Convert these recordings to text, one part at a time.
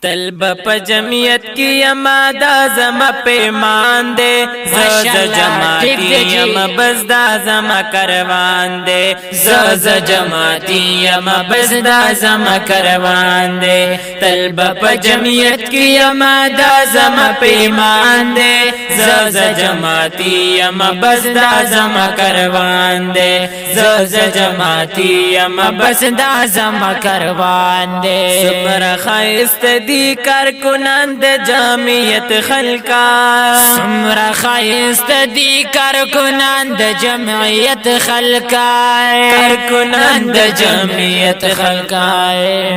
تلب په جمعیت کی یما دا زما پیمان دے زز جماعتی یما بس دا زما کروان دے زز جماعتی یما بس دا زما کروان دے تلب په جمعیت کی یما دا زما پیمان دے زز جماعتی یما بس دا زما کروان دے زز جماعتی یما بس دا زما کروان دے سمر خائست دی کار کنند جمعیت خلقا سمرا خائست دی کار کنند جمعیت خلقا کار کنند جمعیت خلقا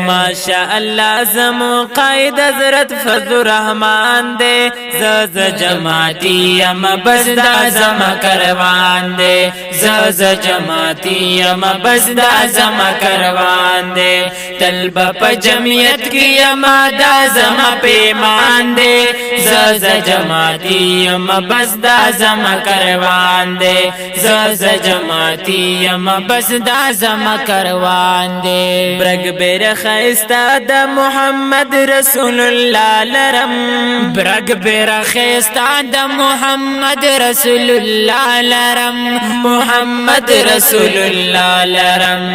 ماشاء اللہ زمو قائد حضرت فضل الرحمن دے زز جماعتی یم بس دا زما کروان دے زز جماعتی یم بس دا زما کروان دے طلب پا جمعیت کی یما دا زما پیمان دے زز جماعتی یم بس دا زما کروان دے زز جماعتی یم بس دا زما کروان دے برگ بیر خیستا دا محمد رسول اللہ لرم برگ بیر خیستا دا محمد رسول اللہ لرم محمد رسول اللہ لرم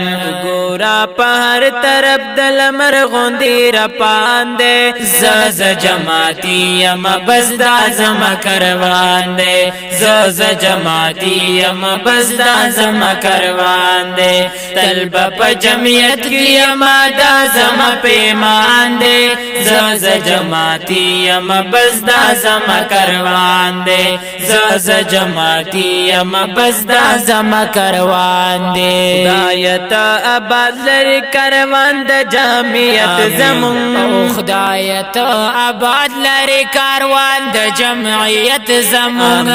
گورا پہر طرف دل مرغوندی رپان دے زز جماعتی یم بس دا زما کروان دے زز جماعتی یم بس دا زما کروان دے طلب پا جمعیت کی یم دا زما پیمان دے زز جماعتی یم بس دا زما کروان دے زز جماعتی یم بس دا زما کروان دے خدایتا آباد لر کروان دا جمعیت زمون خدایتا آباد لر کروان دا جمعیت زمون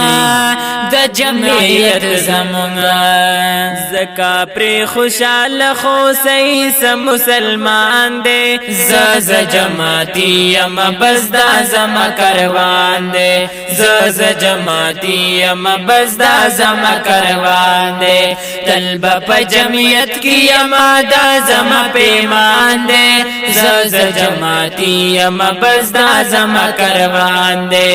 دا جمعیت زمون زکا پری خوشحال خو سیس مسلمان دے زز جماعتی یم بس دا زما کروان دے زز جماعتی یم بس دا زما کروان دے طلب پا جمعیت کی یم دا زما پیمان دے زز جماعتی یم بس دا زما کروان دے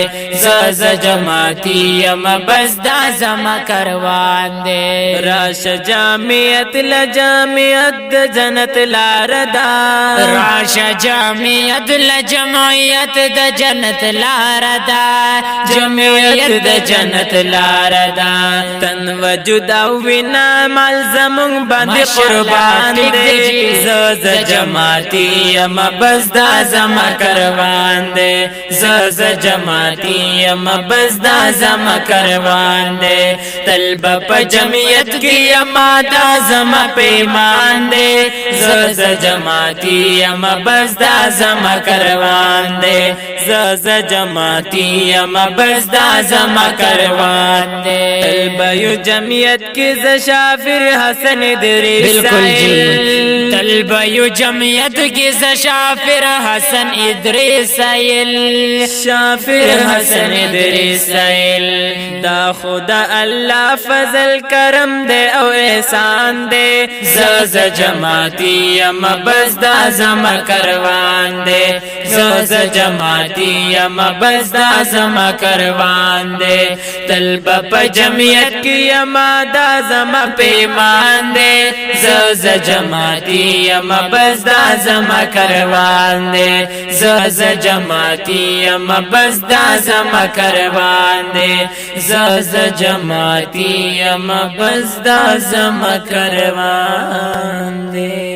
زز جماعتی یم بس دا زما کروان دے راش جامعیت لجامعیت جنت لاردا راش جامعیت لجمعیت دا جنت لاردا جمعیت دا جنت لاردا تن وجود او وینا مال زمون باندې قربان دے زز جماعتی یم بس دا زما کروان دے زز جماعتی یم بس دا زما کروان دے طلب پا جمعیت کی یم دا زما پیمان دے زز جماعتی یم بس دا زما کروان دے زز جماعتی یم بس دا زما کروان دے طلب یو جمعیت کی زشافر حسن ادریس بالکل جی طلب یو جمعیت کی زشافر حسن ادریس شافر حسن ادریس دا خدا اللہ فضل کرم دے او احسان دے زز جماعتی یم بس دا زما کروان دے زز جماعتی یم بس دا زما کروان دے طلب پا جمعیت کی یم دا زما پیمان دے زز جماعتی یم بس دا زما کروان دے زز جماعتی یم بس دا زما کروان دے زز جماعتی یم بس دا زما کروان دے